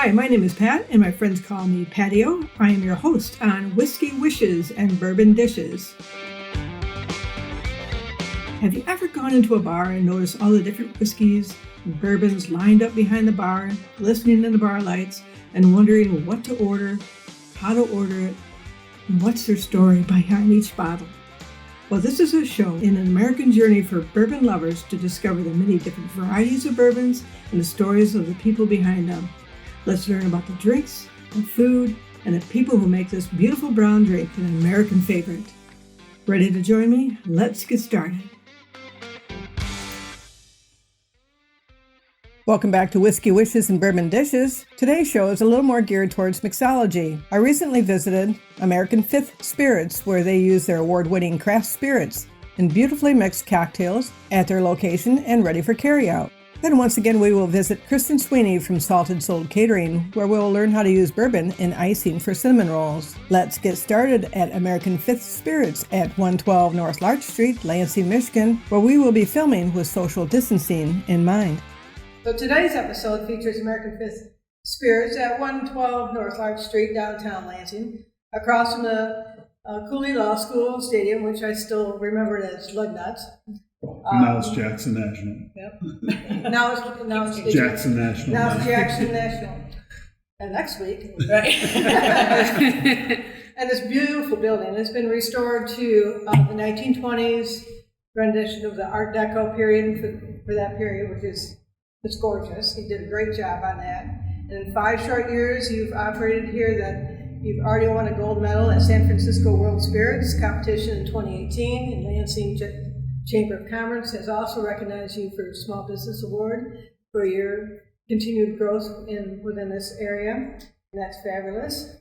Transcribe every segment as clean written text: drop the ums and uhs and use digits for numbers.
Hi, my name is Pat, and my friends call me Patio. I am your host on Whiskey Wishes and Bourbon Dishes. Have you ever gone into a bar and noticed all the different whiskeys and bourbons lined up behind the bar, listening to the bar lights, and wondering what to order, how to order it, and what's their story behind each bottle? Well, this is a show in an American journey for bourbon lovers to discover the many different varieties of bourbons and the stories of the people behind them. Let's learn about the drinks, the food, and the people who make this beautiful brown drink an American favorite. Ready to join me? Let's get started. Welcome back to Whiskey Wishes and Bourbon Dishes. Today's show is a little more geared towards mixology. I recently visited American Fifth Spirits, where they use their award-winning craft spirits in beautifully mixed cocktails at their location and ready for carryout. Then once again, we will visit Kristen Sweeney from Salted Soul Catering, where we will learn how to use bourbon and icing for cinnamon rolls. Let's get started at American Fifth Spirits at 112 North Larch Street, Lansing, Michigan, where we will be filming with social distancing in mind. So today's episode features American Fifth Spirits at 112 North Larch Street, downtown Lansing, across from the Cooley Law School Stadium, which I still remember as Lugnuts. Now it's Jackson National. Yep. Now it's Jackson National. Now it's Jackson National. And next week. Right. And this beautiful building has been restored to the 1920s rendition of the Art Deco period for that period, which is it's gorgeous. He did a great job on that. And in 5 short years, you've operated here that you've already won a gold medal at San Francisco World Spirits competition in 2018, and Lansing Chamber of Commerce has also recognized you for Small Business Award for your continued growth within this area, and that's fabulous.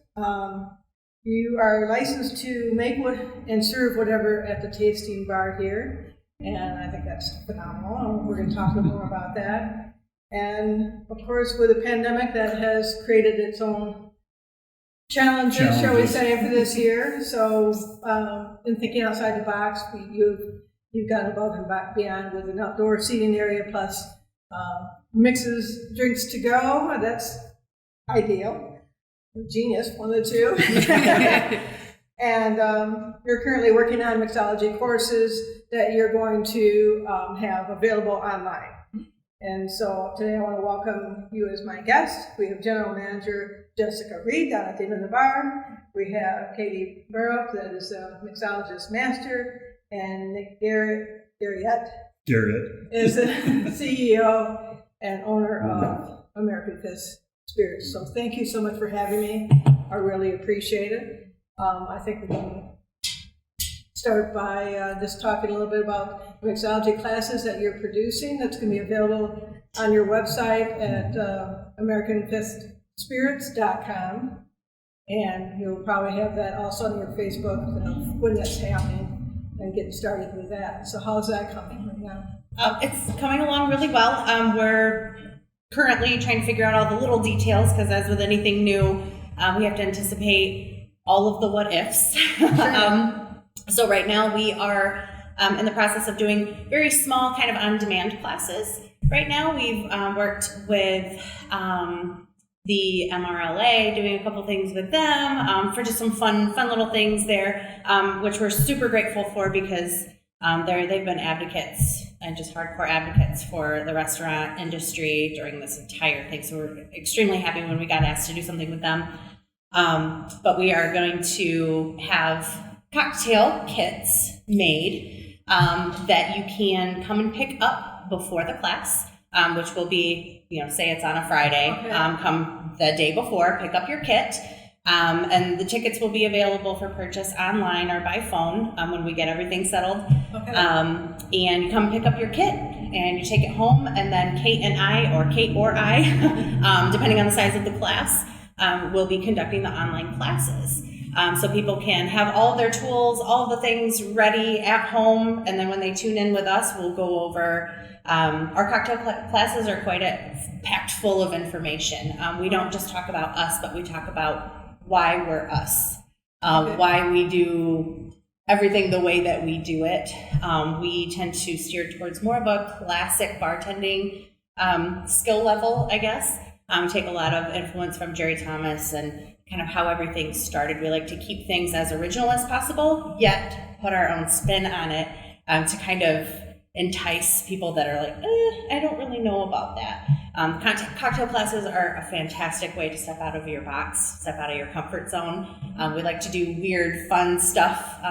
You are licensed to make and serve whatever at the tasting bar here, and I think that's phenomenal. We're going to talk a little more about that. And of course, with the pandemic, that has created its own challenges, shall we say, for this year. So, in thinking outside the box, you've gone above and beyond with an outdoor seating area plus drinks to go. That's ideal. Genius, one of the two. And you're currently working on mixology courses that you're going to have available online. And so today I want to welcome you as my guest. We have General Manager Jessica Reed down at the end of the bar. We have Kate Bearup, that is a mixologist master, and Nick Garyet is the CEO and owner of American Fifth Spirits. So thank you so much for having me. I really appreciate it. I think we're going to start by just talking a little bit about mixology classes that you're producing. That's going to be available on your website at AmericanFifthSpirits.com. And you'll probably have that also on your Facebook when that's happening and getting started with that. So how's that coming right now? It's coming along really well. We're currently trying to figure out all the little details because as with anything new, we have to anticipate all of the what ifs. Sure. So right now we are in the process of doing very small kind of on-demand classes. Right now we've worked with the MRLA, doing a couple things with them for just some fun little things there, which we're super grateful for because they've been advocates and just hardcore advocates for the restaurant industry during this entire thing. So we're extremely happy when we got asked to do something with them. But we are going to have cocktail kits made that you can come and pick up before the class, which will be, say it's on a Friday, okay. Come the day before, pick up your kit, and the tickets will be available for purchase online or by phone when we get everything settled. Okay. And you come pick up your kit and you take it home, and then Kate or I, depending on the size of the class, will be conducting the online classes. So people can have all of their tools, all of the things ready at home, and then when they tune in with us, we'll go over our cocktail classes are quite packed full of information. We don't just talk about us, but we talk about why we're us, why we do everything the way that we do it. We tend to steer towards more of a classic bartending skill level, I guess. Take a lot of influence from Jerry Thomas and kind of how everything started. We like to keep things as original as possible, yet put our own spin on it to kind of entice people that are like, I don't really know about that. Cocktail classes are a fantastic way to step out of your box, step out of your comfort zone. We like to do weird, fun stuff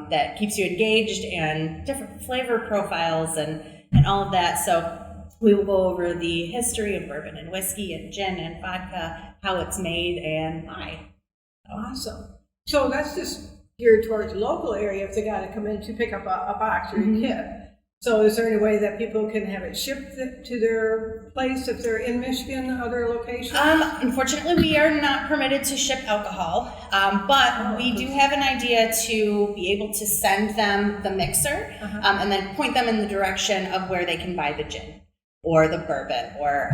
that keeps you engaged and different flavor profiles and all of that. So we will go over the history of bourbon and whiskey and gin and vodka, how it's made and why. Awesome. So that's just geared towards the local area if they got to come in to pick up a box or a kit. So is there any way that people can have it shipped to their place if they're in Michigan, other locations? Unfortunately, we are not permitted to ship alcohol, but we do have an idea to be able to send them the mixer and then point them in the direction of where they can buy the gin or the bourbon or,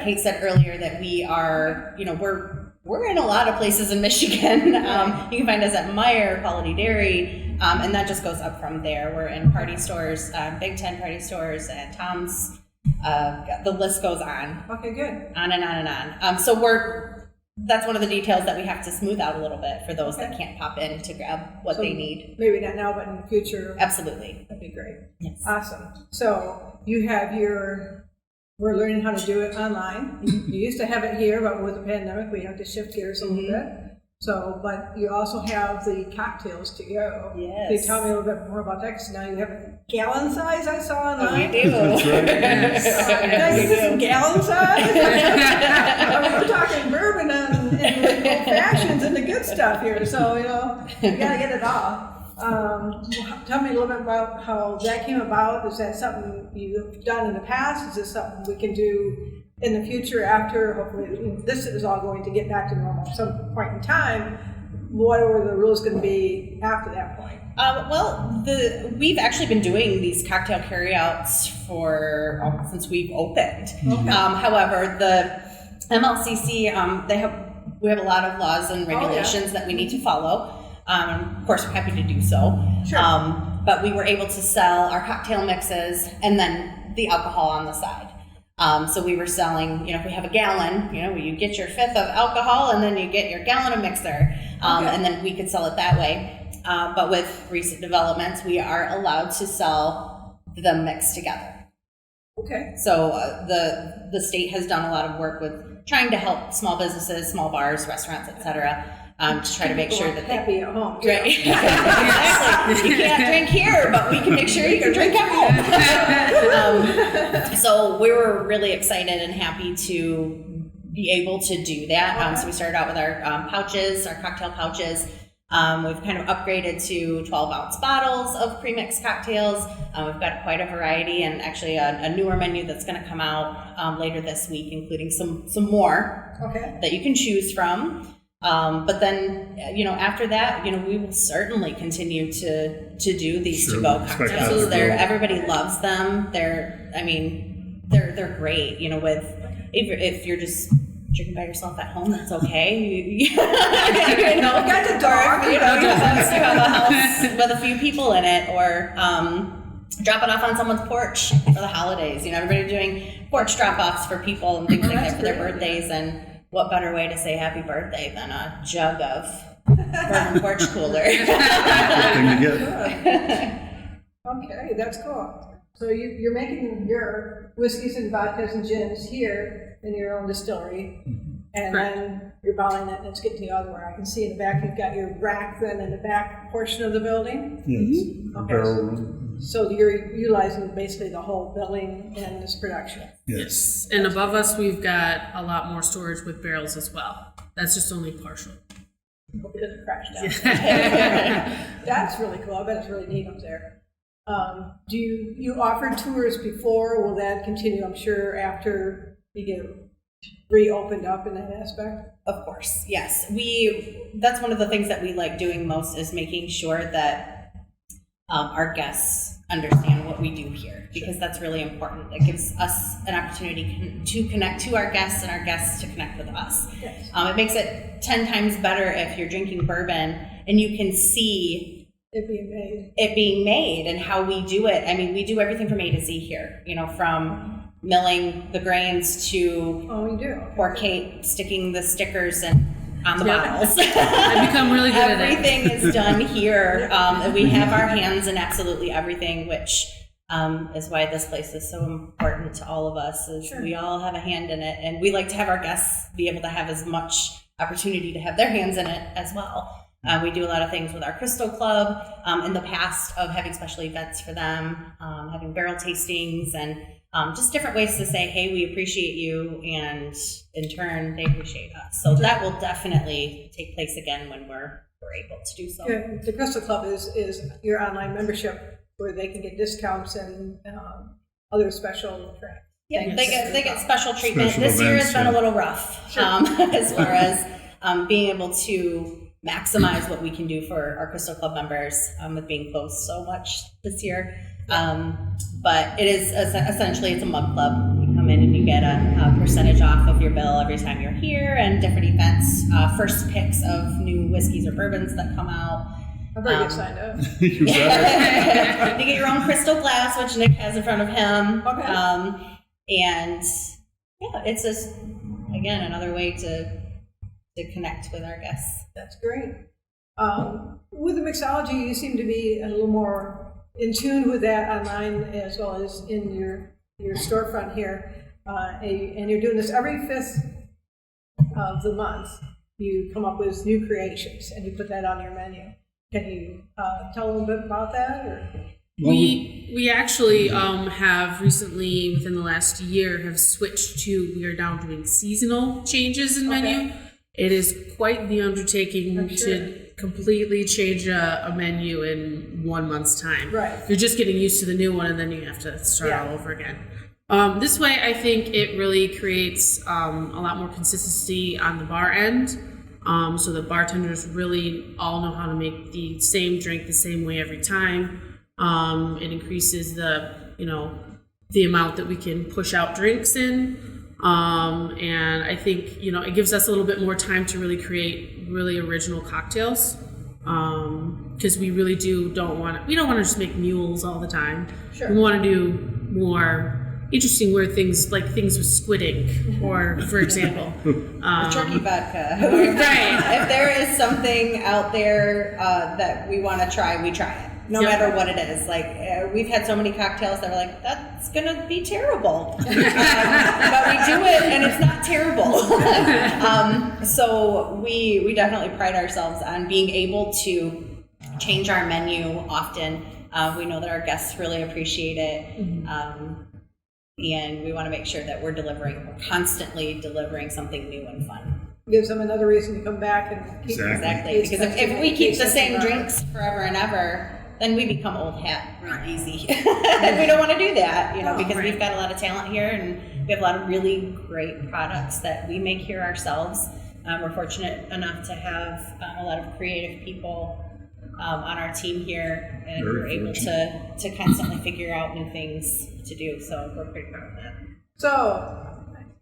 Kate said earlier that we are, we're in a lot of places in Michigan. You can find us at Meyer, Quality Dairy, and that just goes up from there. We're in party stores, Big Ten party stores, and Tom's. The list goes on. Okay, good. On and on and on. So that's one of the details that we have to smooth out a little bit for those that can't pop in to grab what they need. Maybe not now, but in the future. Absolutely. That'd be great. Yes. Awesome. So you have we're learning how to do it online. You used to have it here, but with the pandemic, we have to shift gears a little bit. So, but you also have the cocktails to go. Yes. Can you tell me a little bit more about that? Because now you have a gallon size I saw online. We do. That's right. Can I get this in gallon size? We're talking bourbon and old fashions and the good stuff here. So, you gotta get it all. Tell me a little bit about how that came about. Is that something you've done in the past? Is this something we can do in the future after, hopefully, this is all going to get back to normal at some point in time? What are the rules going to be after that point? We've actually been doing these cocktail carryouts since we've opened. Okay. However, the MLCC, we have a lot of laws and regulations that we need to follow. Of course, we're happy to do so. Sure. But we were able to sell our cocktail mixes and then the alcohol on the side. So we were selling, if we have a gallon, you get your fifth of alcohol and then you get your gallon of mixer. And then we could sell it that way. But with recent developments, we are allowed to sell them mixed together. Okay. So the state has done a lot of work with trying to help small businesses, small bars, restaurants, etc. To try to make sure that happy at home. Right. Exactly. You can't drink here, but we can make sure you can drink at home. So we were really excited and happy to be able to do that. So we started out with our pouches, our cocktail pouches. We've kind of upgraded to 12-ounce bottles of pre-mixed cocktails. We've got quite a variety and actually a newer menu that's going to come out later this week, including some more that you can choose from. But then, after that, we will certainly continue to do these to-go cocktails. Everybody loves them. They're great. If you're just drinking by yourself at home, that's okay. Got the dog. You have a house with a few people in it, or drop it off on someone's porch for the holidays. Everybody doing porch drop-offs for people and things like that for their birthdays and. What better way to say happy birthday than a jug of bourbon porch cooler? Good thing to get. Okay, that's cool. So you're making your whiskeys and vodkas and gins here in your own distillery, and then you're bottling it and it's getting to you everywhere. I can see in the back you've got your rack then in the back portion of the building. Yes. Okay. Barrel room. So you're utilizing basically the whole building in this production. Yes. And above us, we've got a lot more storage with barrels as well. That's just only partial. Hope it doesn't crash down. That's really cool. I bet it's really neat up there. Do you offered tours before? Will that continue, I'm sure, after you get reopened up in that aspect? Of course, yes. That's one of the things that we like doing most is making sure that our guests understand what we do here, because that's really important. It gives us an opportunity to connect to our guests and our guests to connect with us. Yes. It makes it 10 times better if you're drinking bourbon and you can see it being made and how we do it. I mean, we do everything from A to Z here, from milling the grains to Oh, you do? poor Kate sticking the stickers on the bottles. I've become really good at it. Everything is done here. We have our hands in absolutely everything, which is why this place is so important to all of us. We all have a hand in it, and we like to have our guests be able to have as much opportunity to have their hands in it as well. We do a lot of things with our Crystal Club in the past of having special events for them, having barrel tastings, and just different ways to say, hey, we appreciate you, and in turn, they appreciate us. So that will definitely take place again when we're able to do so. Yeah, the Crystal Club is your online membership where they can get discounts and other special Yeah, things. they get special treatment. Special This year has events, been yeah. a little rough as far as being able to maximize what we can do for our Crystal Club members with being closed so much this year. But it is essentially it's a mug club. You come in and you get a percentage off of your bill every time you're here, and different events, first picks of new whiskeys or bourbons that come out. I'm very good signed up. You better. You get your own crystal glass, which Nick has in front of him. Okay. And yeah, it's just, again, another way to connect with our guests. That's great. With the mixology, you seem to be a little more in tune with that online as well as in your storefront here. And you're doing this every 5th of the month. You come up with new creations and you put that on your menu. Can you tell a little bit about that? Or? We actually have recently, within the last year, have switched to, we are now doing seasonal changes in menu. It is quite the undertaking to completely change a menu in 1 month's time. Right. You're just getting used to the new one, and then you have to start all over again. This way, I think it really creates a lot more consistency on the bar end. So the bartenders really all know how to make the same drink the same way every time. It increases the amount that we can push out drinks in. And I think, it gives us a little bit more time to really create really original cocktails. Because we really don't want to just make mules all the time. Sure. We want to do more interesting weird things, like things with squid ink, or for example, Turkey vodka. Right. If there is something out there that we want to try, we try it. No matter what it is. Like, we've had so many cocktails that were like, that's going to be terrible. But we do it and it's not terrible. So we definitely pride ourselves on being able to change our menu often. We know that our guests really appreciate it. And we want to make sure that we're constantly delivering something new and fun. Gives them another reason to come back and keep Exactly. Because if we keep the same drinks forever and ever, then we become old hat real easy. And we don't want to do that, because we've got a lot of talent here and we have a lot of really great products that we make here ourselves. We're fortunate enough to have a lot of creative people on our team here, and we're able to constantly figure out new things to do. So we're pretty proud of that. So,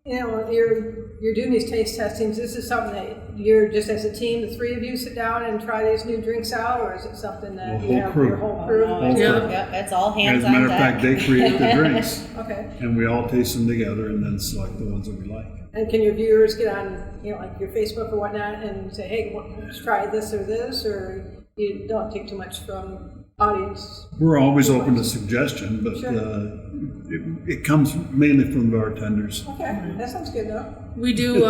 you're doing these taste testings. This is something that you're just as a team, the three of you sit down and try these new drinks out, or is it something that you have your whole crew? Yep, it's all hands As a on matter of deck. fact, they create the drinks. Okay. And we all taste them together and then select the ones that we like. And can your viewers get on, like your Facebook or whatnot and say, hey, let's try this or this, or you don't take too much from audience? We're always open to suggestion, but it comes mainly from the bartenders. Okay, that sounds good though. We do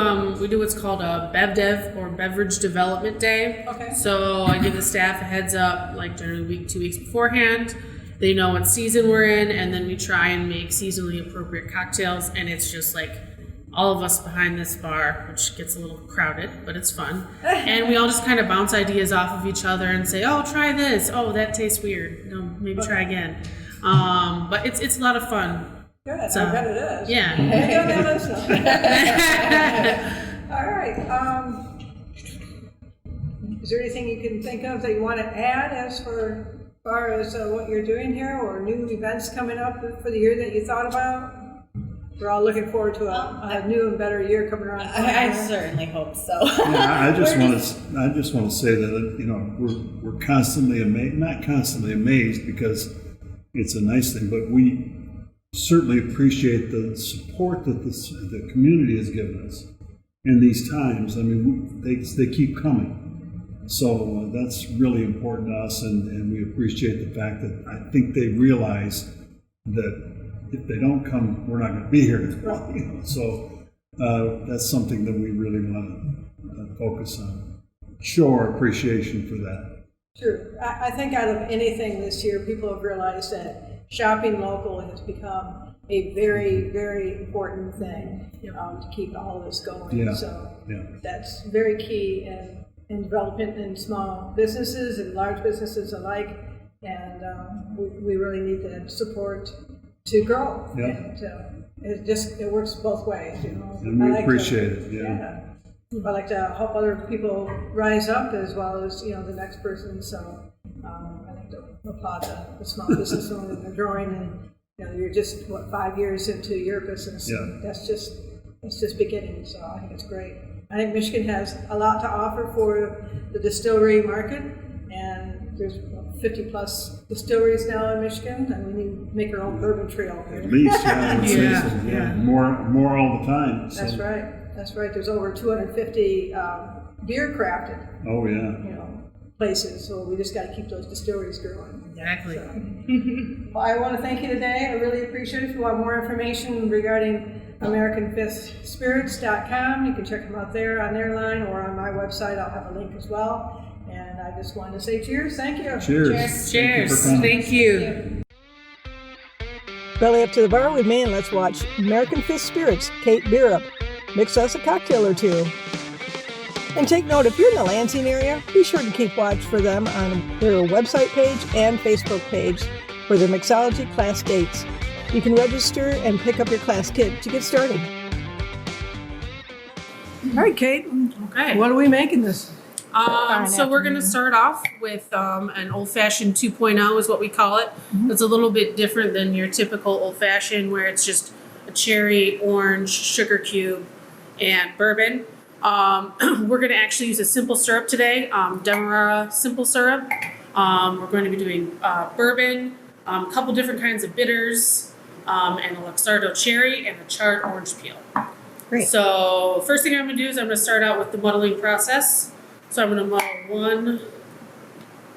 what's called a Bev Dev, or Beverage Development Day. Okay. So I give the staff a heads up, like generally 2 weeks beforehand. They know what season we're in, and then we try and make seasonally appropriate cocktails, and it's just like all of us behind this bar, which gets a little crowded, but it's fun. And we all just kind of bounce ideas off of each other and say, oh, try this. Oh, that tastes weird. No, maybe try again. But it's a lot of fun. Good, So, I bet it is. Yeah. All right. Is there anything you can think of that you want to add as far as what you're doing here, or new events coming up for the year that you thought about? We're all looking forward to a new and better year coming around. I certainly hope so. I just want to say that we're constantly amazed, not constantly amazed because it's a nice thing, but certainly appreciate the support that the community has given us in these times. I mean, they keep coming. So that's really important to us, and we appreciate the fact that I think they realize that if they don't come, we're not going to be here. You know? So that's something that we really want to focus on. Show our appreciation for that. True. I think out of anything this year, people have realized that shopping local has become a very, very important thing to keep all of this going. Yeah. So Yeah. that's very key in development in small businesses and large businesses alike. And we really need that support to grow. Yeah. And it works both ways, you know. And we appreciate it. Yeah. I like to help other people rise up as well as, you know, the next person. So I like to applaud the small business owners that are growing, and you know, you're just 5 years into your business. Yeah. That's just beginning. So I think it's great. I think Michigan has a lot to offer for the distillery market, and there's 50 plus distilleries now in Michigan, and we need to make our own bourbon trail here. At least, yeah, I would say Yeah, so. yeah. More all the time. So. That's right. That's right. There's over 250 beer crafted, Oh yeah. you know, places. So we just got to keep those distilleries growing. Exactly. So, well, I want to thank you today. I really appreciate it. If you want more information regarding AmericanFistSpirits.com, you can check them out there on their line or on my website. I'll have a link as well. And I just wanted to say cheers. Thank you. Cheers. Cheers. Thank you for coming. Thank you. Belly up to the bar with me and let's watch American Fist Spirits, Kate Bearup. Mix us a cocktail or two. And take note, if you're in the Lansing area, be sure to keep watch for them on their website page and Facebook page for their Mixology class dates. You can register and pick up your class kit to get started. All right, Kate. Okay. What are we making this? So we're going to start off with an old-fashioned 2.0 is what we call it. It's a little bit different than your typical old-fashioned where it's just a cherry, orange, sugar cube, and bourbon. We're going to actually use a simple syrup today, Demerara simple syrup. We're going to be doing bourbon, a couple different kinds of bitters, and a Luxardo cherry, and a charred orange peel. Great. So first thing I'm going to do is I'm going to start out with the muddling process. So I'm going to muddle one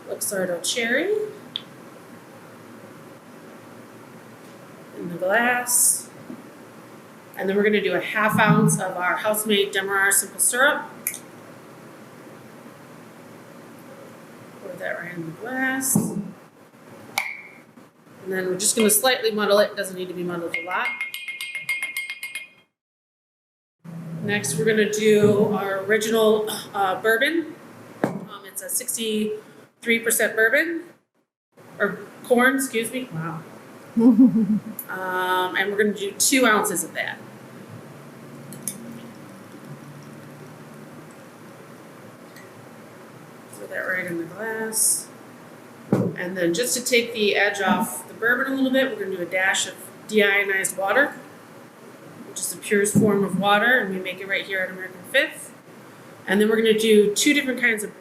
Luxardo cherry in the glass. And then we're going to do a half ounce of our house-made Demerara simple syrup. Pour that right in the glass. And then we're just going to slightly muddle it. It doesn't need to be muddled a lot. Next, we're going to do our original bourbon. It's a 63% bourbon, or corn, excuse me. Wow. And we're going to do 2 ounces of that. Pour that right in the glass. And then just to take the edge off the bourbon a little bit, we're going to do a dash of deionized water, which is the purest form of water, and we make it right here at American Fifth. And then we're going to do 2 different kinds of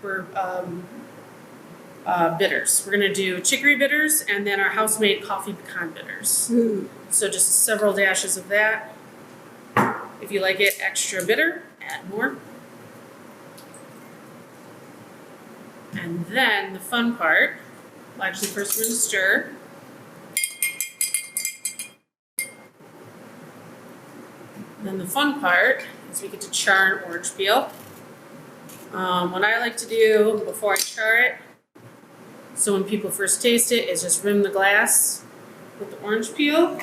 bitters. We're going to do chicory bitters and then our house-made coffee pecan bitters. Ooh. So just several dashes of that. If you like it extra bitter, add more. And then the fun part, well, actually first we're going to stir. Then the fun part is we get to char an orange peel. What I like to do before I char it, so when people first taste it, is just rim the glass with the orange peel.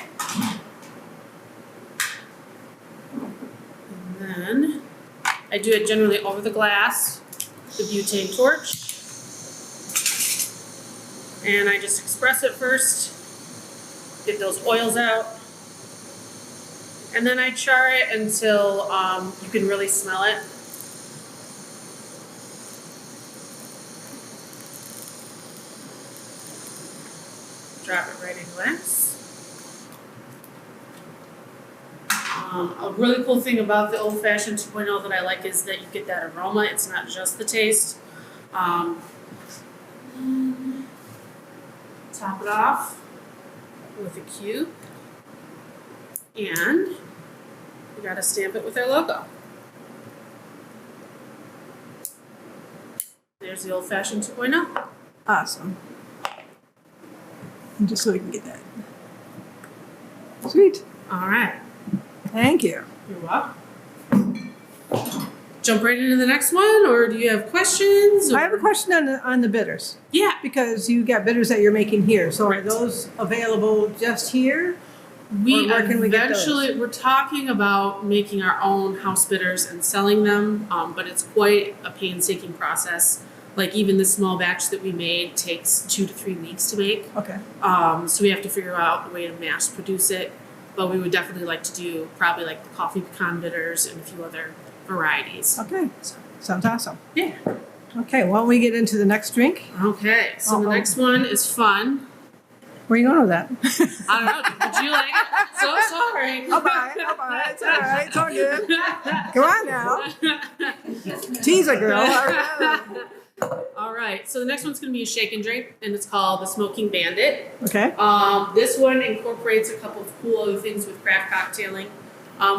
And then I do it generally over the glass, the butane torch. And I just express it first, get those oils out. And then I char it until you can really smell it. Drop it right in glass. A really cool thing about the Old Fashioned 2.0 that I like is that you get that aroma. It's not just the taste. Top it off with a cube. And we got to stamp it with our logo. There's the old-fashioned 2.0. Awesome. And just so we can get that. Sweet. All right. Thank you. You're welcome. Jump right into the next one, or do you have questions? I have a question on the bitters. Yeah. Because you got bitters that you're making here. So are Right. those available just here? We Or where can we get those? eventually, we're talking about making our own house bitters and selling them, but it's quite a painstaking process. Like even the small batch that we made takes 2 to 3 weeks to make. Okay. So we have to figure out a way to mass produce it. But we would definitely like to do probably like the coffee pecan bitters and a few other varieties. Okay. Sounds awesome. Yeah. Okay, why don't we get into the next drink? Okay, so the Uh-oh. next one is fun. Where are you going with that? I don't know. Would you like it? So sorry. I'll buy it. I'll buy it. It's all right. It's all good. Come on now. Tease a girl. All right. All right. So the next one's going to be a shake and drink, and it's called the Smoking Bandit. Okay. This one incorporates a couple of cool other things with craft cocktailing.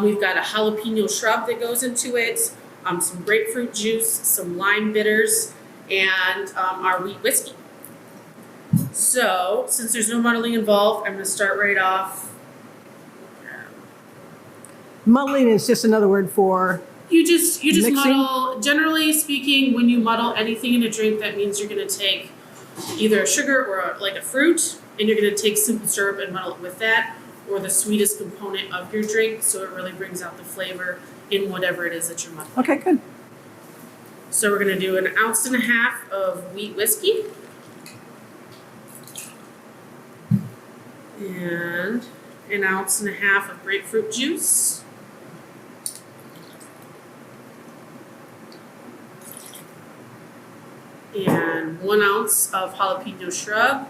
We've got a jalapeno shrub that goes into it, some grapefruit juice, some lime bitters, and our wheat whiskey. So, since there's no muddling involved, I'm going to start right off. Muddling is just another word for You just Mixing? muddle. Generally speaking, when you muddle anything in a drink, that means you're going to take either a sugar or like a fruit, and you're going to take simple syrup and muddle it with that, or the sweetest component of your drink, so it really brings out the flavor in whatever it is that you're muddling. Okay, good. So we're going to do 1.5 ounces of wheat whiskey. And 1.5 ounces of grapefruit juice. And 1 ounce of jalapeno shrub.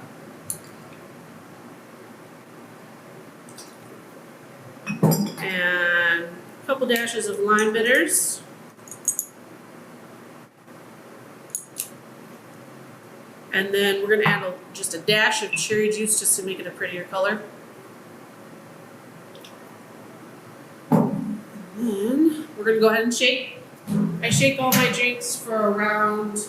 And a couple dashes of lime bitters. And then we're going to add just a dash of cherry juice just to make it a prettier color. And then we're going to go ahead and shake. I shake all my drinks for around,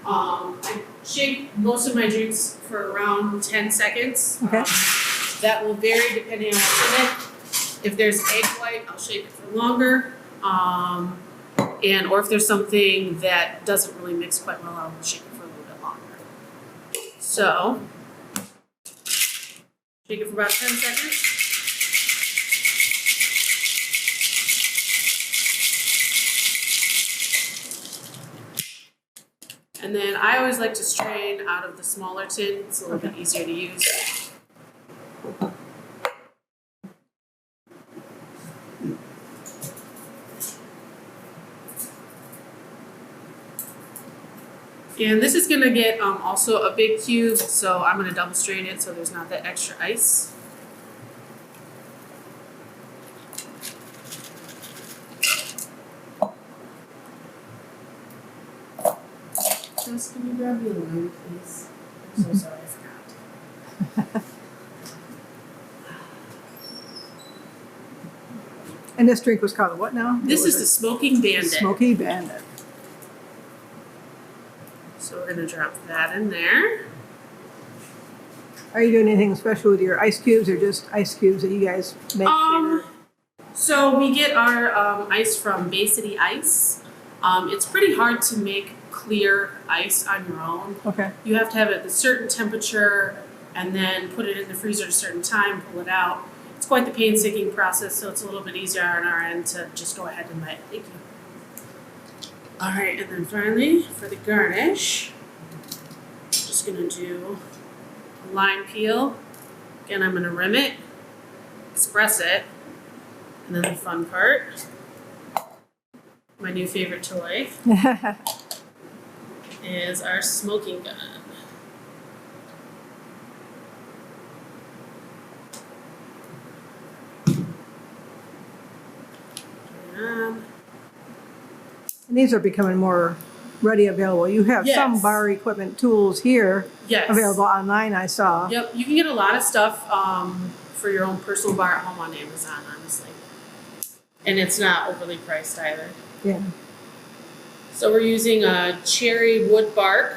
I shake most of my drinks for around 10 seconds. Okay. That will vary depending on what's in it. If there's egg white, I'll shake it for longer. Or if there's something that doesn't really mix quite well, I'll shake it for a little bit longer. So, shake it for about 10 seconds. And then I always like to strain out of the smaller tin. It's a little bit easier to use. And this is going to get also a big cube, so I'm going to double strain it so there's not that extra ice. Just can you grab me a lime, please? I'm so sorry, I forgot. And this drink was called what now? This is the Smoking Bandit. Smoky Bandit. So we're going to drop that in there. Are you doing anything special with your ice cubes or just ice cubes that you guys make? So we get our ice from Bay City Ice. It's pretty hard to make clear ice on your own. Okay. You have to have it at a certain temperature and then put it in the freezer at a certain time, pull it out. It's quite the painstaking process, so it's a little bit easier on our end to just go ahead and buy it. Thank you. All right, and then finally, for the garnish, I'm just gonna do a lime peel. Again, I'm gonna rim it, express it, and then the fun part, my new favorite toy, is our smoking gun. And these are becoming more ready available. You have some Yes. bar equipment tools here Yes. available online, I saw. Yep, you can get a lot of stuff for your own personal bar at home on Amazon, honestly. And it's not overly priced either. Yeah. So we're using a cherry wood bark.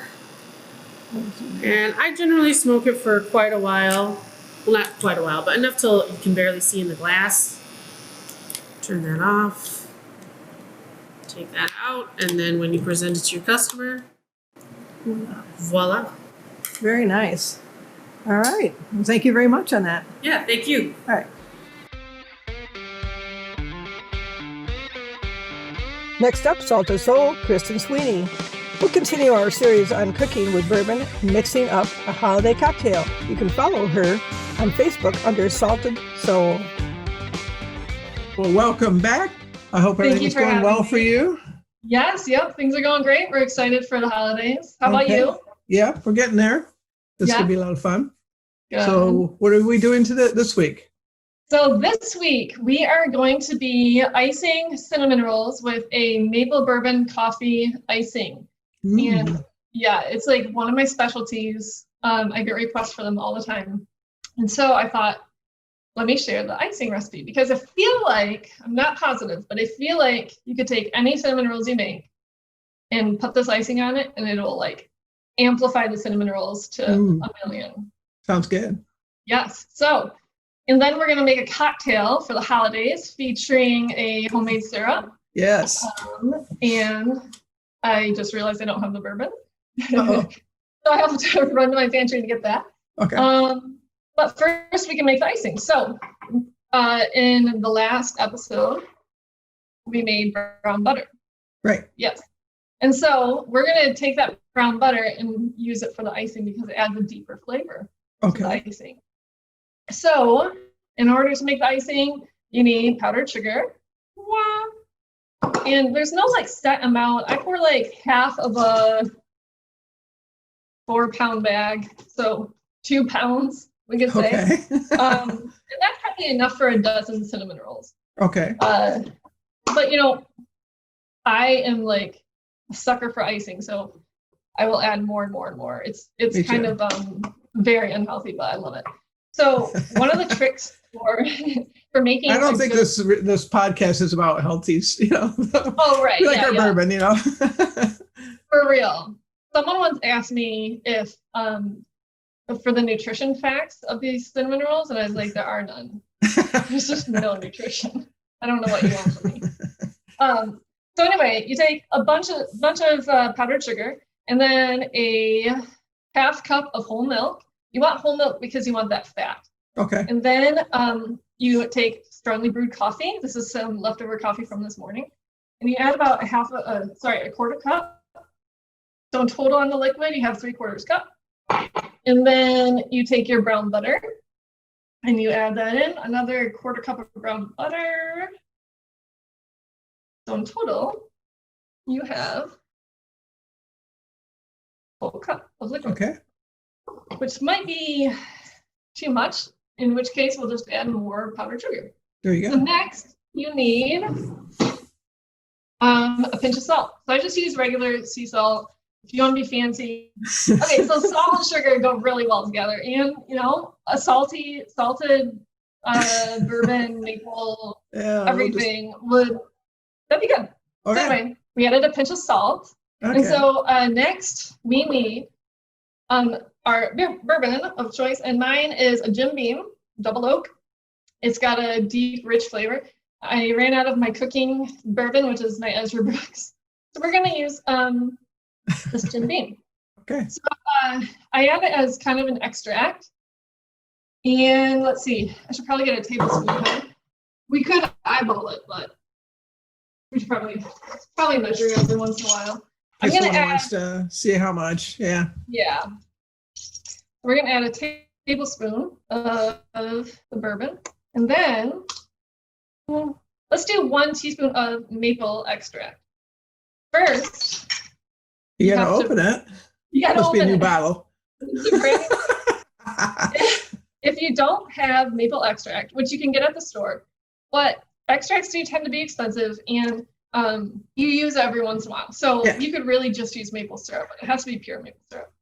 And I generally smoke it for quite a while. Well, not quite a while, but enough till you can barely see in the glass. Turn that off. Take that out. And then when you present it to your customer, voila. Very nice. All right. Well, thank you very much on that. Yeah, thank you. All right. Next up, Salted Soul, Kristen Sweeney. We'll continue our series on cooking with bourbon, mixing up a holiday cocktail. You can follow her on Facebook under Salted Soul. Well, welcome back. I hope everything's going well for you. Yes, yep, things are going great. We're excited for the holidays. How about you? Yeah, we're getting there. This could be a lot of fun. Good. So what are we doing this week? So this week we are going to be icing cinnamon rolls with a maple bourbon coffee icing. And yeah, it's like one of my specialties. I get requests for them all the time. And so I thought, let me share the icing recipe because I feel like, I'm not positive, but I feel like you could take any cinnamon rolls you make and put this icing on it and it'll like amplify the cinnamon rolls to a million. Sounds good. Yes. So, and then we're going to make a cocktail for the holidays featuring a homemade syrup. Yes. And I just realized I don't have the bourbon. So I have to run to my pantry to get that. Okay. But first we can make the icing. So in the last episode, we made brown butter. Right. Yes. And so we're going to take that brown butter and use it for the icing because it adds a deeper flavor to the icing. So in order to make the icing, you need powdered sugar. And there's no like set amount. I pour like half of a 4-pound bag. So 2 pounds, we could say. Okay. And that's probably enough for a dozen cinnamon rolls. Okay. But you know, I am like a sucker for icing, so I will add more and more and more. It's kind of very unhealthy, but I love it. So one of the tricks for making I don't think this podcast is about healthies, you know. Oh right. We like our bourbon, you know. For real. Someone once asked me if for the nutrition facts of these cinnamon rolls, and I was like, there are none. There's just no nutrition. I don't know what you want from me. So anyway, you take a bunch of powdered sugar and then a half cup of whole milk. You want whole milk because you want that fat. Okay. And then you take strongly brewed coffee. This is some leftover coffee from this morning. And you add about a quarter cup. So in total on the liquid, you have 3/4 cup. And then you take your brown butter and you add that in, another 1/4 cup of brown butter. So in total, you have a full cup of liquid. Okay. Which might be too much, in which case we'll just add more powdered sugar. There you go. So next, you need a pinch of salt. So I just use regular sea salt. If you want to be fancy. Okay, so salt and sugar go really well together. And, you know, a salted bourbon, maple, everything that'd be good. Okay. So anyway, we added a pinch of salt. Okay. And so next we need our bourbon of choice. And mine is a Jim Beam double oak. It's got a deep, rich flavor. I ran out of my cooking bourbon, which is my Ezra Brooks. So we're going to use this Jim Beam. Okay. So I add it as kind of an extract. And let's see, I should probably get a tablespoon here. We could eyeball it, but we should probably measure it every once in a while. I'm going to add. Wants to see how much. Yeah. Yeah. We're going to add a tablespoon of the bourbon. And then let's do 1 teaspoon of maple extract. First, you got to open it. You got to Must open be a new it. bottle. If you don't have maple extract, which you can get at the store, but extracts do tend to be expensive, and you use it every once in a while. So you could really just use maple syrup. It has to be pure maple syrup.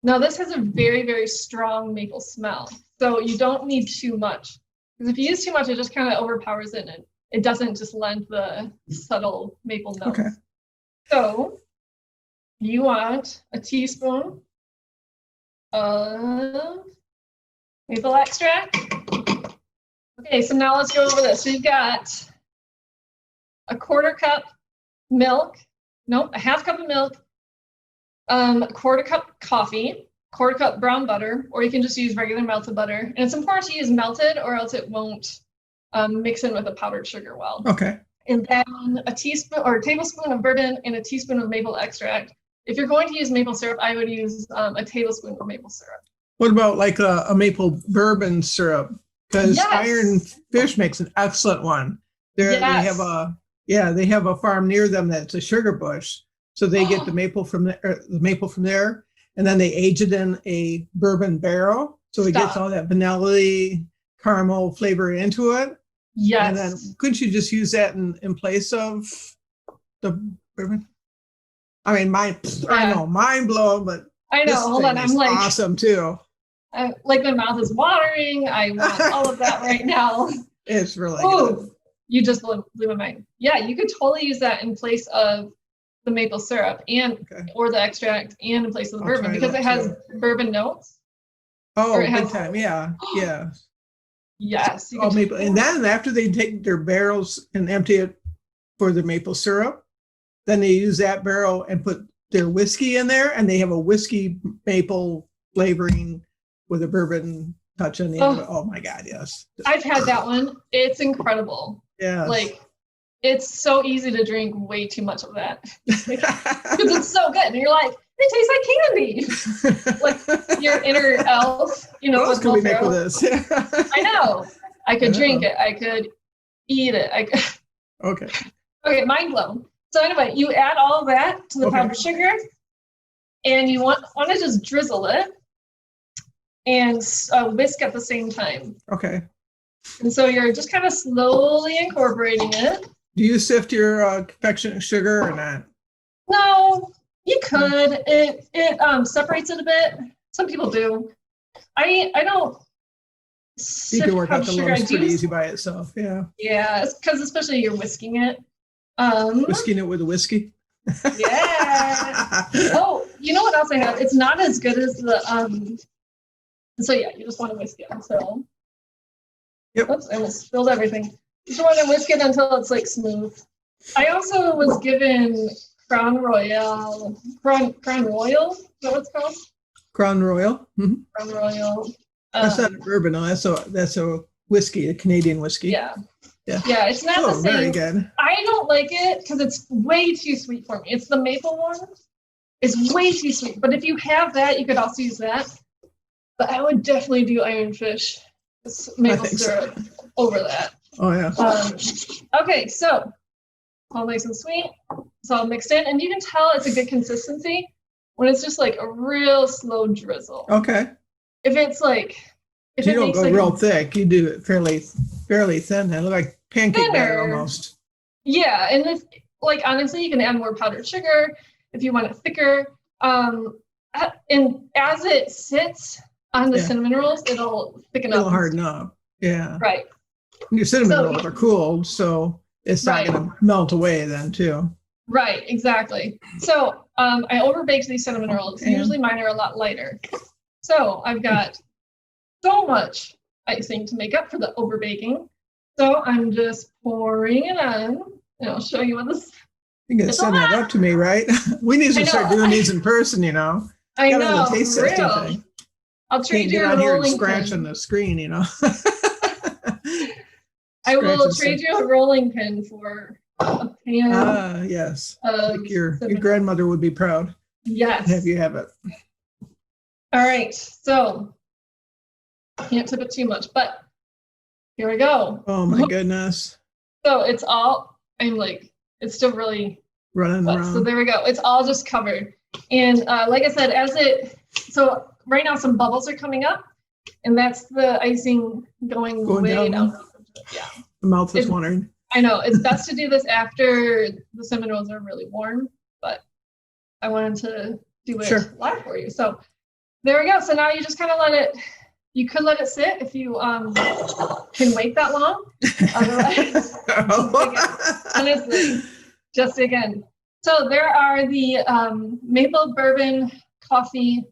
Now this has a very, very strong maple smell. So you don't need too much. Because if you use too much, it just kind of overpowers it and it doesn't just lend the subtle maple notes. Okay. So you want a teaspoon of maple extract. Okay, so now let's go over this. We've got a quarter cup milk, nope, a half cup of milk, a quarter cup coffee, quarter cup brown butter, or you can just use regular melted butter. And it's important to use melted or else it won't mix in with the powdered sugar well. Okay. And then a teaspoon or a tablespoon of bourbon and a teaspoon of maple extract. If you're going to use maple syrup, I would use a tablespoon of maple syrup. What about like a maple bourbon syrup? Because Yes. Iron Fish makes an excellent one. They have a farm near them that's a sugar bush. So they get the maple from there, and then they age it in a bourbon barrel. So it gets all that vanilla caramel flavor into it. Yes. And then couldn't you just use that in place of the bourbon? I mean, I know, mind blown, but I know. this Hold thing on, is I'm like awesome too. like my mouth is watering. I want all of that right now. It's really good. Oh, you just blew my mind. Yeah, you could totally use that in place of the maple syrup or the extract and in place of the I'll bourbon try because that it has too. bourbon notes. Oh, or it big has- time. Yeah. Yeah. Yes. you Oh, could maple. And then after they take their barrels and empty it for the maple syrup, then they use that barrel and put their whiskey in there, and they have a whiskey maple flavoring with a bourbon touch on the end of it. Oh my God, yes. I've had that one. It's incredible. Yeah. Like, it's so easy to drink way too much of that because it's so good. And you're like, it tastes like candy. Like your inner elf, what else with can we make Velcro. with this? I know. I could Yeah. drink it. I could eat it. Okay. Okay, mind blown. So anyway, you add all of that to the Okay. powdered sugar, and you want to just drizzle it and whisk at the same time. Okay. And so you're just kind of slowly incorporating it. Do you sift your confectionate sugar or not? No, you could. It separates it a bit. Some people do. I don't. You can work out the sugar. lumps I do- pretty easy by itself. Yeah. Yeah, because especially you're whisking it. Whisking it with a whiskey. Yeah. Oh, you know what else I have? It's not as good as the So yeah, you just want to whisk it until. Yep. Oops, I almost spilled everything. You just want to whisk it until it's like smooth. I also was given Crown Royal. Is that what it's called? Crown Royal. Mhm. Crown Royal. That's not a bourbon. No, that's a whiskey, a Canadian whiskey. Yeah. Yeah. Yeah, it's not the Oh, very same. good. I don't like it because it's way too sweet for me. It's the maple one. It's way too sweet. But if you have that, you could also use that. But I would definitely do Iron Fish maple think so. syrup over that. Oh yeah. Okay, so all nice and sweet. It's all mixed in, and you can tell it's a good consistency when it's just like a real slow drizzle. Okay. If it's like, if You it don't makes go like real thick. You do it fairly thin. They look like pancake batter Thinner. almost. yeah, and if like honestly, you can add more powdered sugar if you want it thicker. And as it sits on the Yeah. cinnamon rolls, it'll thicken It'll up. harden up. Yeah. Right. Your cinnamon So- rolls are cooled, so it's not Right. going to melt away then too. Right, exactly. So I overbaked these cinnamon rolls. Okay. Usually mine are a lot lighter. So I've got so much icing to make up for the overbaking. So I'm just pouring it on. And I'll show you what this. You can It's a send that lot. up to me, right? We need I to start know. doing these in person, you know. I Gotta know. have a taste for testing real. thing. I'll Can't trade get you a on here and rolling scratch pin. on the screen, you know. I will Scratch and trade see. you a rolling pin for a pan Ah, yes. of Like your cinnamon. grandmother would be proud Yes. to have you have it. All right. So can't tip it too much, but here we go. Oh my goodness. So it's all, it's still really Running wet. around. So there we go. It's all just covered. And like I said, so right now some bubbles are coming up, and that's the icing going way Going down. down. Yeah, The mouth is It- watering. I know. It's best to do this after the cinnamon rolls are really warm, but I wanted to do it Sure. live for you. So there we go. So now you just kind of let it, you could let it sit if you can wait that long. Otherwise, honestly, just again. So there are the maple bourbon coffee,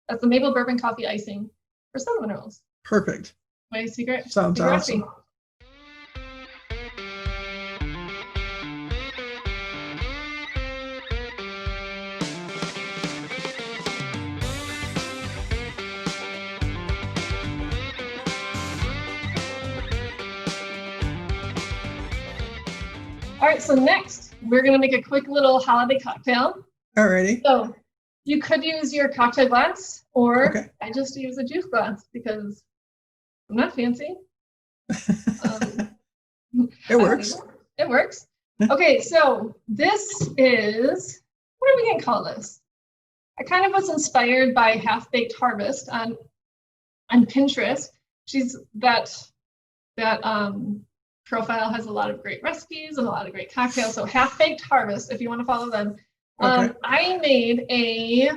that's the maple bourbon coffee icing for cinnamon rolls. Perfect. My secret. Sounds awesome. Recipe. All right, so next we're gonna make a quick little holiday cocktail. Alrighty. So you could use your cocktail glass, or Okay. I just use a juice glass because I'm not fancy. It works. It works. Okay, so this is, what are we gonna call this? I kind of was inspired by Half Baked Harvest on Pinterest. She's that profile has a lot of great recipes and a lot of great cocktails. So Half Baked Harvest, if you want to follow them. Okay. I made a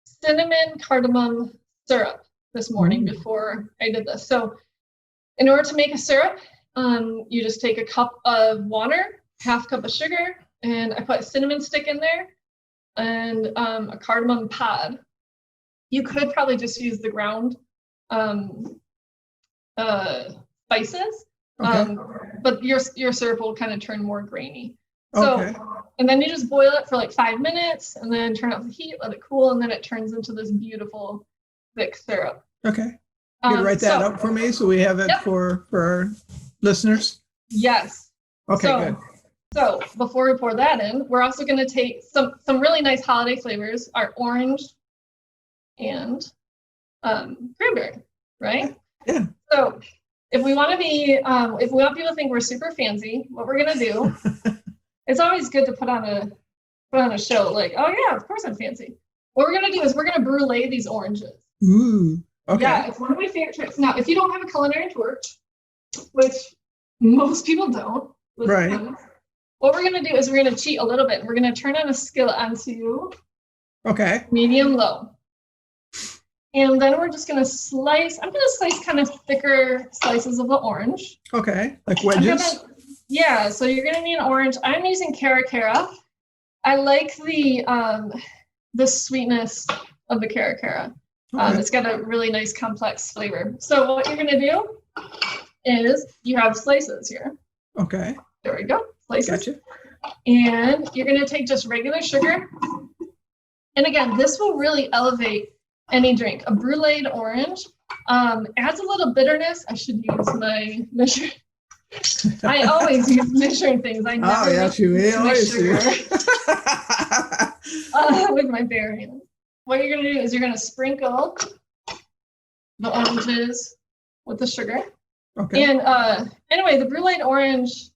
cinnamon cardamom syrup this morning before I did this. So in order to make a syrup, you just take a cup of water, half cup of sugar, and I put a cinnamon stick in there and a cardamom pod. You could probably just use the ground spices, Okay. but your syrup will kind of turn more grainy. So, Okay. and then you just boil it for like 5 minutes and then turn off the heat, let it cool, and then it turns into this beautiful thick syrup. Okay. You can write that so- up for me so we have it Yep. for our listeners. Yes. Okay, So- good. So before we pour that in, we're also going to take some really nice holiday flavors, our orange and cranberry, right? Yeah. So if we want to be, if we want people to think we're super fancy, what we're going to do, it's always good to put on a show like, oh yeah, of course I'm fancy. What we're going to do is we're going to brulee these oranges. Ooh. Okay. Yeah, it's one of my favorite tricks. Now, if you don't have a culinary tour, which most people don't, Right. what we're going to do is we're going to cheat a little bit. We're going to turn on a skillet onto Okay. medium low. And then we're just going to slice, I'm going to slice kind of thicker slices of the orange. Okay. Like I'm wedges? yeah, so you're going to need an orange. I'm using Cara. I like the sweetness of the Cara. Okay. It's got a really nice complex flavor. So what you're going to do is you have slices here. Okay. There we go. Slices. Gotcha. And you're going to take just regular sugar. And again, this will really elevate any drink. A bruleed orange adds a little bitterness. I should use my measure. I always use measuring things. I never yes, you use my always do. sugar with my bare hands. What you're going to do is you're going to sprinkle the oranges with the sugar. Okay. And anyway, the bruleed orange,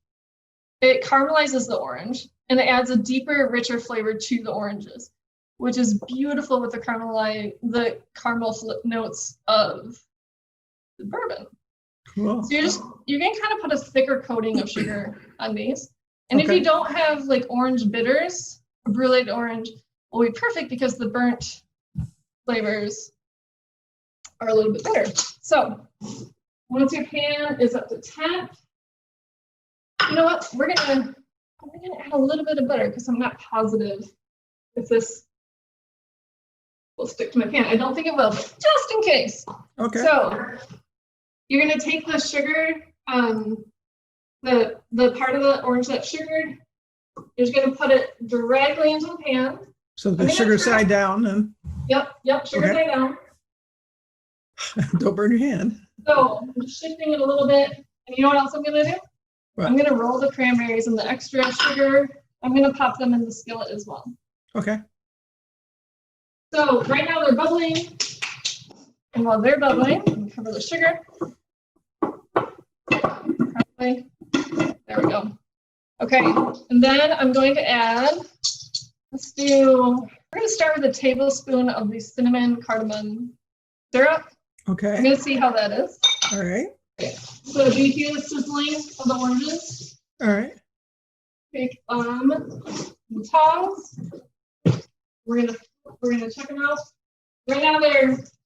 it caramelizes the orange and it adds a deeper, richer flavor to the oranges, which is beautiful with the caramel notes of the bourbon. Cool. So you can kind of put a thicker coating of sugar on these. And if Okay. you don't have like orange bitters, a bruleed orange will be perfect because the burnt flavors are a little bit bitter. So once your pan is up to temp, you know what? I'm gonna add a little bit of butter because I'm not positive if this will stick to my pan. I don't think it will, but just in case. Okay. So you're gonna take the sugar, the part of the orange that's sugared, you're just gonna put it directly into the pan. So the sugar side down and Yep, sugar Okay. side down. don't burn your hand. So I'm just shifting it a little bit. And you know what else I'm gonna do? What? I'm gonna roll the cranberries and the extra sugar. I'm gonna pop them in the skillet as well. Okay. So right now they're bubbling. And while they're bubbling, I'm gonna cover the sugar. There we go. Okay, and then I'm going to add, we're gonna start with a tablespoon of the cinnamon cardamom syrup. I'm Okay. gonna see how that is. All right. So do you hear the sizzling of the oranges? All right. Take the tongs. We're gonna check them out. Right now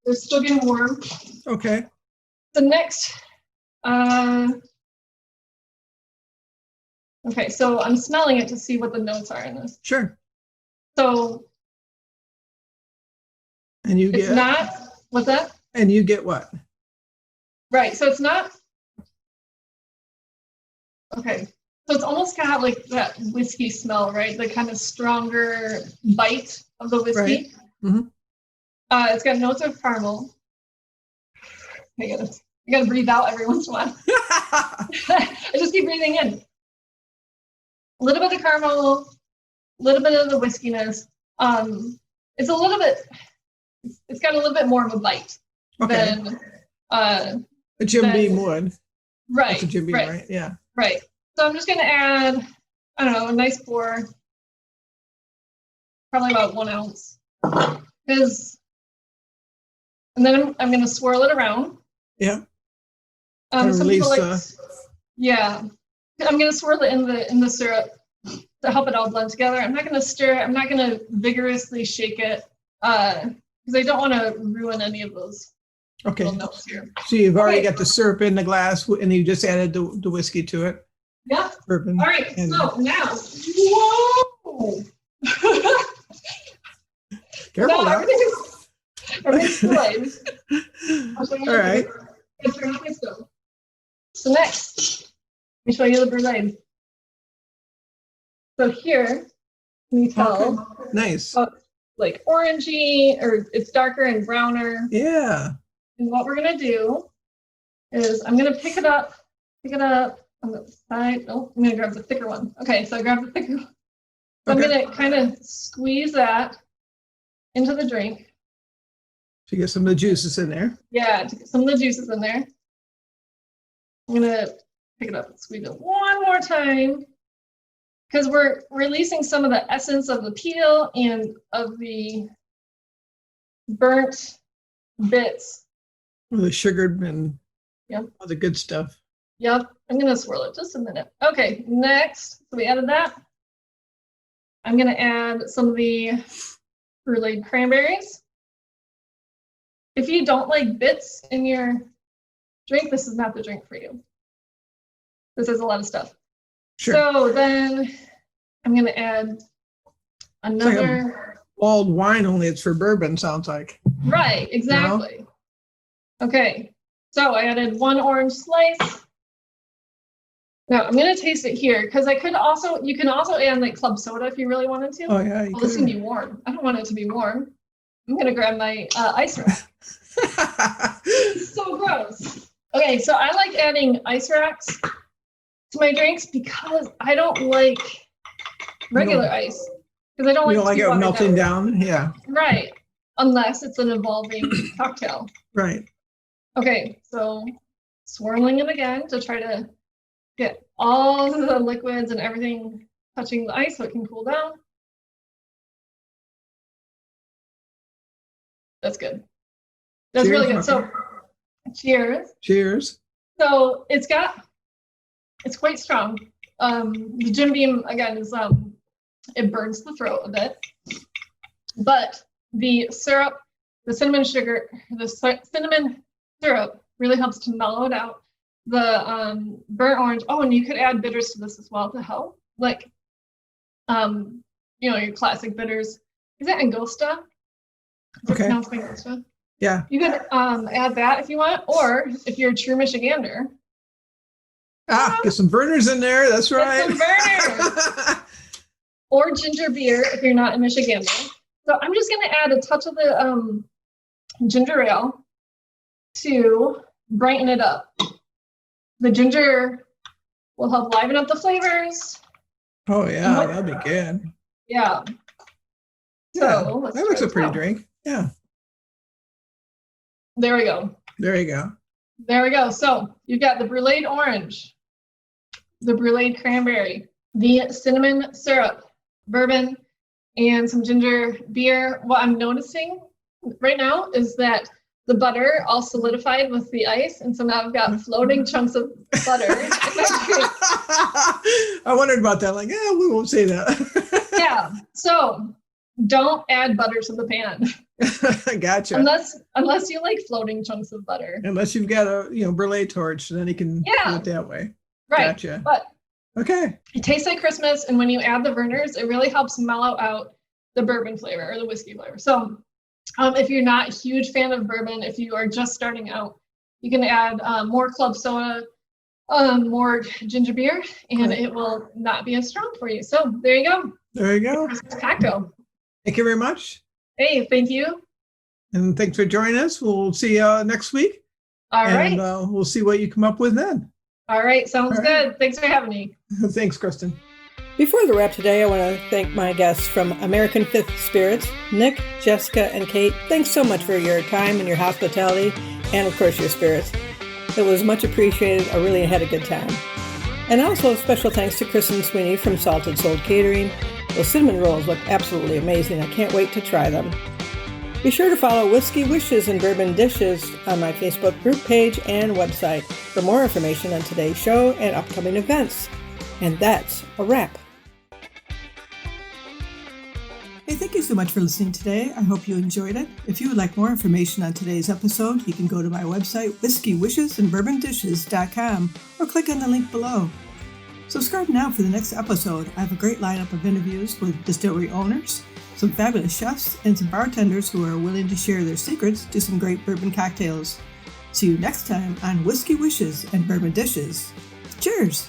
They're still getting warm. Okay. The next, okay, so I'm smelling it to see what the notes are in this. Sure. So And you it's get not, what's that? and you get what? Right, so it's not, okay. So it's almost got like that whiskey smell, right? The kind of stronger bite of the whiskey. Right. Mm-hmm. It's got notes of caramel. I gotta breathe out every once in a while. I just keep breathing in. A little bit of caramel, a little bit of the whiskiness. It's a little bit. It's got a little bit more of a bite than a Jim Beam would. Right. That's a Jim Beam, right? Yeah. Right. So I'm just gonna add, I don't know, a nice pour, probably about 1 ounce, and then I'm gonna swirl it around. Yeah. Some people like, yeah, I'm gonna swirl it in the syrup to help it all blend together. I'm not gonna stir it. I'm not gonna vigorously shake it because I don't want to ruin any of those little notes here. So you've already got the syrup in the glass, and you just added the whiskey to it. Yeah. Bourbon. All right. So now, whoa! Careful now. Everything's delayed. All right. So next, let me show you the brulee. So here, can you tell? Okay. Nice. Like orangey, or it's darker and browner. Yeah. And what we're gonna do is I'm gonna pick it up on the side. Oh, I'm gonna grab the thicker one. Okay, so I grabbed the thicker one. So I'm gonna kind of squeeze that into the drink. To get some of the juices in there. Yeah, to get some of the juices in there. I'm gonna pick it up and squeeze it one more time because we're releasing some of the essence of the peel and of the burnt bits. Well, the sugared and all the good stuff. Yep, I'm gonna swirl it just a minute. Okay, next, so we added that. I'm gonna add some of the brulee cranberries. If you don't like bits in your drink, this is not the drink for you. This is a lot of stuff. Sure. So then I'm gonna add another. Old wine, only it's for bourbon, sounds like. Right, exactly. Okay, so I added 1 orange slice. Now I'm gonna taste it here because you can also add like club soda if you really wanted to. Oh yeah. This can be warm. I don't want it to be warm. I'm gonna grab my ice rack. So gross. Okay, so I like adding ice racks to my drinks because I don't like regular ice. Because I don't like it melting down. Yeah. Right. Unless it's an evolving cocktail. Right. Okay, so swirling it again to try to get all the liquids and everything touching the ice so it can cool down. That's good. That's Cheers. really good. So cheers. Cheers. So it's quite strong. The Jim Beam again is it burns the throat a bit, but the syrup, the cinnamon syrup really helps to mellow it out. The burnt orange. Oh, and you could add bitters to this as well to help, like your classic bitters. Is that Angosta? Okay. Angosta? Yeah. You could add that if you want, or if you're a true Michigander. Get some burners in there. That's right. Get some burners. Or ginger beer if you're not a Michigander. So I'm just going to add a touch of the ginger ale to brighten it up. The ginger will help liven up the flavors. Oh yeah, that'd be good. Yeah. So that looks a pretty drink. Yeah. There we go. There you go. There we go. So you've got the brulee orange, the brulee cranberry, the cinnamon syrup, bourbon, and some ginger beer. What I'm noticing right now is that the butter all solidified with the ice, and so now I've got floating chunks of butter. I wondered about that. Like, we won't say that. Yeah. So don't add butter to the pan Gotcha. unless you like floating chunks of butter. Unless you've got a brulee torch, then you can do it that way. Right. Gotcha. But Okay. it tastes like Christmas, and when you add the Vernors, it really helps mellow out the bourbon flavor or the whiskey flavor. So if you're not a huge fan of bourbon, if you are just starting out, you can add more club soda, more ginger beer, and it will not be as strong for you. So there you go. There you go. Christmas cocktail. Thank you very much. Hey, thank you. And thanks for joining us. We'll see you next week. All right. And we'll see what you come up with then. All right. Sounds All right. good. Thanks for having me. Thanks, Kristen. Before the wrap today, I want to thank my guests from American Fifth Spirits, Nick, Jessica, and Kate. Thanks so much for your time and your hospitality, and of course your spirits. It was much appreciated. I really had a good time. And also special thanks to Kristen Sweeney from Salted Soul Catering. Those cinnamon rolls look absolutely amazing. I can't wait to try them. Be sure to follow Whiskey Wishes and Bourbon Dishes on my Facebook group page and website for more information on today's show and upcoming events. And that's a wrap. Hey, thank you so much for listening today. I hope you enjoyed it. If you would like more information on today's episode, you can go to my website, whiskeywishes.com, or click on the link below. Subscribe now for the next episode. I have a great lineup of interviews with distillery owners, some fabulous chefs, and some bartenders who are willing to share their secrets to some great bourbon cocktails. See you next time on Whiskey Wishes and Bourbon Dishes. Cheers!